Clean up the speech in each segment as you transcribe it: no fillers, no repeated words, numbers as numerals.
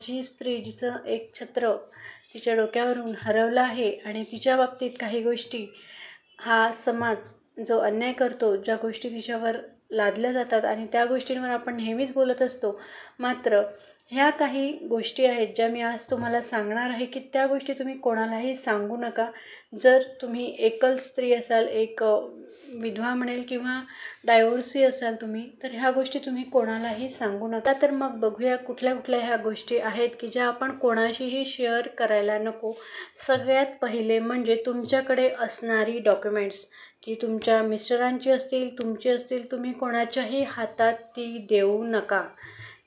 जी स्त्री जिचं एक छत्र तिच्या डोक्यावरून हरवलं आहे आणि तिच्या बाबतीत काही गोष्टी हा समाज जो अन्याय करतो, ज्या गोष्टी तिच्यावर लादल्या जातात आणि त्या गोष्टींवर आपण नेहमीच बोलत असतो, मात्र ह्या काही गोष्टी आहेत ज्या मी आज तुम्हाला सांगणार आहे की त्या गोष्टी तुम्ही कोणालाही सांगू नका. जर तुम्ही एकल स्त्री असाल, एक विधवा म्हणेल किंवा डायव्होर्सी असाल तुम्ही, तर ह्या गोष्टी तुम्ही कोणालाही सांगू नका. तर मग बघूया कुठल्या कुठल्या ह्या गोष्टी आहेत की ज्या आपण कोणाशीही शेअर करायला नको. सगळ्यात पहिले म्हणजे तुमच्याकडे असणारी डॉक्युमेंट्स, की तुमच्या मिस्टरांची असतील, तुमची असतील, तुम्ही कोणाच्याही हातात ती देऊ नका.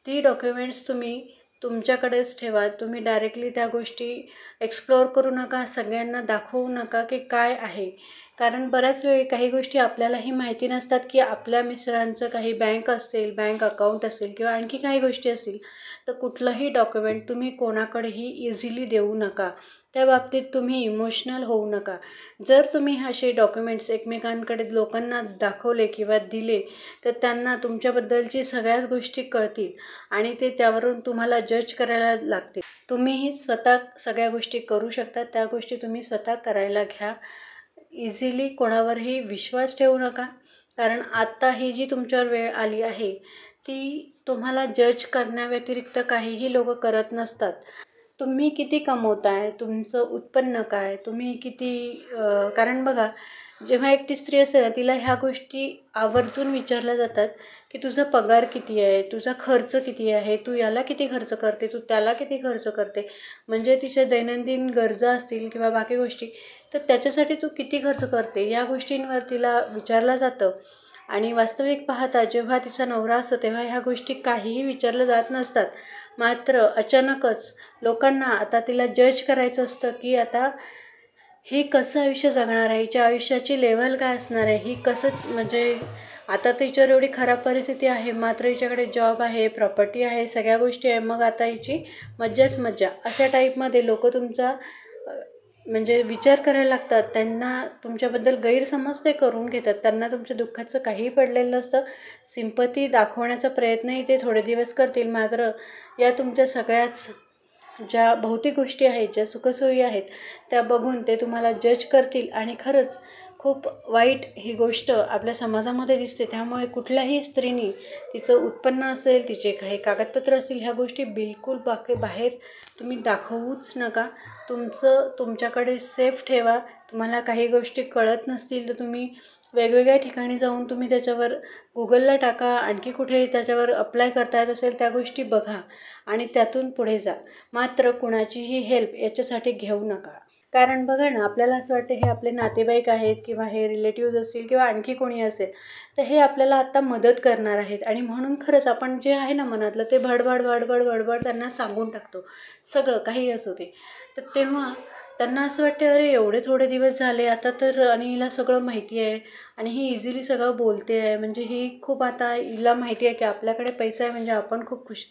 ती डॉक्युमेंट्स तुम्ही तुमच्याकडेच ठेवा. तुम्ही डायरेक्टली त्या गोष्टी एक्सप्लोअर करू नका, सगळ्यांना दाखवू नका की काय आहे. कारण बऱ्याच वेळी काही गोष्टी आपल्यालाही माहिती नसतात की आपल्या मिस्टरांचं काही बँक असेल, बँक अकाउंट असेल किंवा आणखी काही गोष्टी असतील. तर कुठलंही डॉक्युमेंट तुम्ही कोणाकडेही इझिली देऊ नका. त्या बाबतीत तुम्ही इमोशनल होऊ नका. जर तुम्ही असे डॉक्युमेंट्स एकमेकांकडे लोकांना दाखवले किंवा दिले, तर त्यांना तुमच्याबद्दलची सगळ्याच गोष्टी कळतील आणि ते त्यावरून तुम्हाला जज करायला लागतील. तुम्हीही स्वतः सगळ्या गोष्टी करू शकता. त्या गोष्टी तुम्ही स्वतः करायला घ्या. इझिली कोणावरही विश्वास ठेवू नका. कारण आत्ता ही जी तुमच्यावर वेळ आली आहे, ती तुम्हाला जज करण्याव्यतिरिक्त काहीही लोक करत नसतात. तुम्ही किती कमवताय, तुमचं उत्पन्न काय, तुम्ही किती कारण बघा, जेव्हा एकटी स्त्री असते ना, तिला ह्या गोष्टी आवर्जून विचारल्या जातात की तुझा पगार किती आहे, तुझा खर्च किती आहे, तू याला किती खर्च करते, तू त्याला किती खर्च करते. म्हणजे तिच्या दैनंदिन गरजा असतील किंवा बाकी गोष्टी, तर त्याच्यासाठी तू किती खर्च करते, या गोष्टींवर तिला विचारलं जातं. आणि वास्तविक पाहता जेव्हा तिचा नवरा असतो तेव्हा ह्या गोष्टी काहीही विचारल्या जात नसतात. मात्र अचानकच लोकांना आता तिला जज करायचं असतं की आता ही कसं आयुष्य जगणार आहे, हिच्या आयुष्याची लेवल काय असणार आहे, ही कसं म्हणजे आता तिच्यावर एवढी खराब परिस्थिती आहे, मात्र हिच्याकडे जॉब आहे, प्रॉपर्टी आहे, सगळ्या गोष्टी आहे, मग आता हिची मज्जाच मज्जा, अशा टाईपमध्ये लोक तुमचा म्हणजे विचार करायला लागतात. त्यांना तुमच्याबद्दल गैरसमज ते करून घेतात. त्यांना तुमच्या दुःखाचं काहीही पडलेलं नसतं. सिंपती दाखवण्याचा प्रयत्नही ते थोडे दिवस करतील, मात्र या तुमच्या सगळ्याच ज्या भौतिक गोष्टी आहेत, ज्या सुखसोयी आहेत, त्या बघून ते तुम्हाला जज करतील आणि खरंच खूप वाईट ही गोष्ट आपल्या समाजामध्ये दिसते. त्यामुळे कुठल्याही स्त्रीनी तिचं उत्पन्न असेल, तिचे काही कागदपत्र असतील, ह्या गोष्टी बिलकुल बाहेर तुम्ही दाखवूच नका. तुमच्याकडे सेफ ठेवा. तुम्हाला काही गोष्टी कळत नसतील तर तुम्ही वेगवेगळ्या ठिकाणी जाऊन तुम्ही त्याच्यावर गुगलला टाका, आणखी कुठे त्याच्यावर अप्लाय करता येत असेल त्या गोष्टी बघा आणि त्यातून पुढे जा. मात्र कुणाचीही हेल्प याच्यासाठी घेऊ नका. कारण बघा ना, आपल्याला असं वाटतं हे आपले नातेवाईक आहेत किंवा हे रिलेटिव्ज असतील किंवा आणखी कोणी असेल, तर हे आपल्याला आत्ता मदत करणार आहेत आणि म्हणून खरंच आपण जे आहे ना मनातलं ते भडभड त्यांना सांगून टाकतो, सगळं काही असो ते. तर तेव्हा त्यांना असं वाटतं अरे एवढे थोडे दिवस झाले आता तर, आणि हिला सगळं माहिती आहे आणि ही इझिली सगळं बोलते आहे, म्हणजे ही खूप आता हिला माहिती आहे की आपल्याकडे पैसा आहे म्हणजे आपण खूप खुश.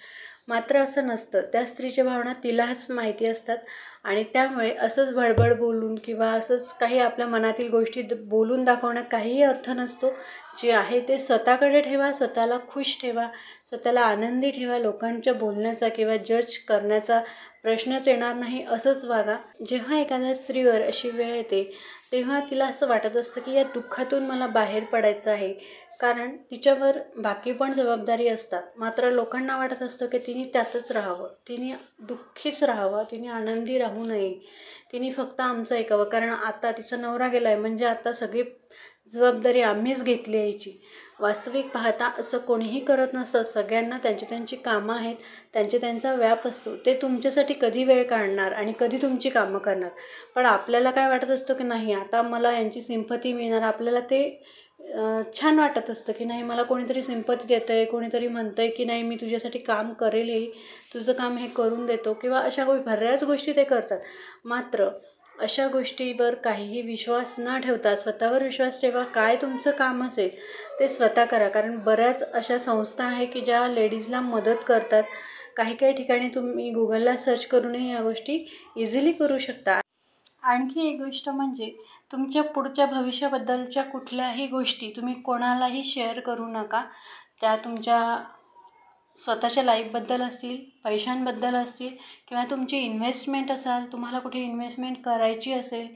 मात्र असं नसतं. त्या स्त्रीच्या भावना तिलाच माहिती असतात आणि त्यामुळे असंच भडबड बोलून किंवा असंच काही आपल्या मनातील गोष्टी बोलून दाखवण्यात काहीही अर्थ नसतो. जे आहे ते स्वतःकडे ठेवा, स्वतःला खुश ठेवा, स्वतःला आनंदी ठेवा. लोकांच्या बोलण्याचा किंवा जज करण्याचा प्रश्नच येणार नाही, असंच वागा. जेव्हा एखाद्या स्त्रीवर अशी वेळ येते तेव्हा तिला असं वाटत असतं की या दुःखातून मला बाहेर पडायचं आहे, कारण तिच्यावर बाकी पण जबाबदारी असतात. मात्र लोकांना वाटत असतं की तिने त्यातच राहावं, तिने दुःखीच राहावं, तिने आनंदी राहू नये, तिने फक्त आमचं ऐकावं, कारण आता तिचा नवरा गेला आहे म्हणजे आता सगळी जबाबदारी आम्हीच घेतली यायची. वास्तविक पाहता असं कोणीही करत नसतं. सगळ्यांना त्यांची कामं आहेत, त्यांचा व्याप असतो. ते तुमच्यासाठी कधी वेळ काढणार आणि कधी तुमची कामं करणार. पण आपल्याला काय वाटत असतं की नाही आता मला यांची सिंपती मिळणार. आपल्याला ते छान वाटत असतं की नाही मला कोणीतरी सिंपती देतं आहे, कोणीतरी म्हणतं आहे की नाही मी तुझ्यासाठी काम करेल, हे तुझं काम हे करून देतो किंवा अशा बऱ्याच गोष्टी ते करतात. मात्र अशा गोष्टीवर काहीही विश्वास न ठेवता स्वतःवर विश्वास ठेवा. काय तुमचं काम असेल ते स्वतः करा. कारण बऱ्याच अशा संस्था आहे की ज्या लेडीजला मदत करतात. काही ठिकाणी तुम्ही गुगलला सर्च करूनही या गोष्टी इझिली करू शकता. आणखी एक गोष्ट म्हणजे तुमच्या पुढच्या भविष्याबद्दलच्या कुठल्याही गोष्टी तुम्ही कोणालाही शेअर करू नका. त्या तुमच्या स्वतःच्या लाईफबद्दल असतील, पैशांबद्दल असतील किंवा तुमची इन्व्हेस्टमेंट असाल, तुम्हाला कुठे इन्व्हेस्टमेंट करायची असेल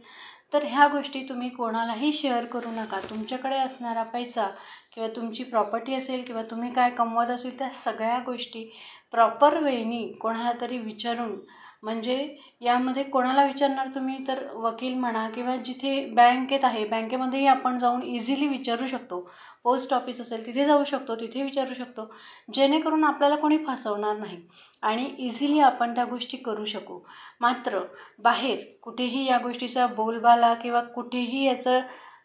तर ह्या गोष्टी तुम्ही कोणालाही शेअर करू नका. तुमच्याकडे असणारा पैसा किंवा तुमची प्रॉपर्टी असेल किंवा तुम्ही काय कमवत असेल त्या सगळ्या गोष्टी प्रॉपर वेनी कोणाला तरी विचारून, म्हणजे यामध्ये कोणाला विचारणार तुम्ही, तर वकील म्हणा किंवा जिथे बँकेत आहे बँकेमध्येही आपण जाऊन इझिली विचारू शकतो. पोस्ट ऑफिस असेल तिथे जाऊ शकतो, तिथे विचारू शकतो, जेणेकरून आपल्याला कोणी फसवणार नाही आणि इझिली आपण त्या गोष्टी करू शकू. मात्र बाहेर कुठेही या गोष्टीचा बोलबाला किंवा कुठेही याचं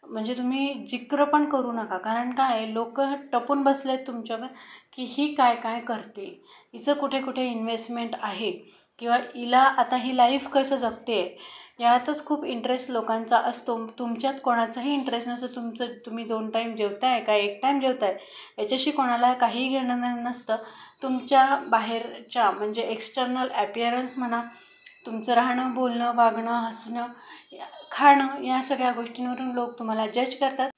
म्हणजे तुम्ही जिक्र पण करू नका. कारण काय, लोक टपून बसलेत तुमच्यावर की ही काय काय करते, हिचं कुठे कुठे इन्व्हेस्टमेंट आहे किंवा हिला आता ही लाईफ कसं जगते, यातच खूप इंटरेस्ट लोकांचा असतो. तुमच्यात कोणाचाही इंटरेस्ट नसतो. तुम्ही 2 टाईम जेवताय का 1 टाईम जेवताय याच्याशी कोणाला काहीही घेणं नसतं. तुमच्या बाहेरच्या म्हणजे एक्सटर्नल ॲपिअरन्स म्हणा, तुमचं राहणं, बोलणं, वागणं, हसणं, खाणं, या सगळ्या गोष्टींवरून लोक तुम्हाला जज करतात.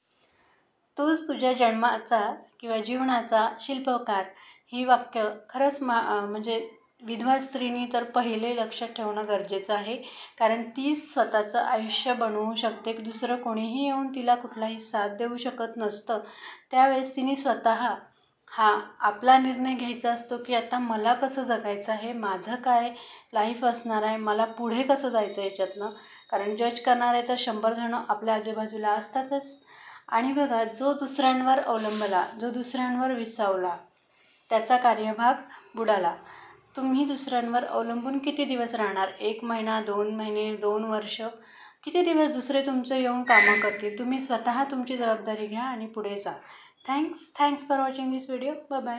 तूच तुझ्या जन्माचा किंवा जीवनाचा शिल्पकार, ही वाक्य खरंच म्हणजे विधवा स्त्रीनी तर पहिले लक्षात ठेवणं गरजेचं आहे. कारण तीच स्वतःचं आयुष्य बनवू शकते. दुसरं कोणीही येऊन तिला कुठलाही साथ देऊ शकत नसतं. त्यावेळेस तिने स्वतः आपला निर्णय घ्यायचा असतो की आता मला कसं जगायचं आहे, माझं काय लाईफ असणार आहे, मला पुढे कसं जायचं याच्यातनं. कारण जज करणारे तर 100 जणं आपल्या आजूबाजूला असतातच. आणि बघा, जो दुसऱ्यांवर अवलंबला, जो दुसऱ्यांवर विसावला, त्याचा कार्यभाग बुडाला. तुम्ही दुसऱ्यांवर अवलंबून किती दिवस राहणार? 1 महिना, 2 महिने, 2 वर्ष, किती दिवस दुसरे तुमचं येऊन कामं करतील? तुम्ही स्वतः तुमची जबाबदारी घ्या आणि पुढे जा. Thanks for watching this video. Bye bye.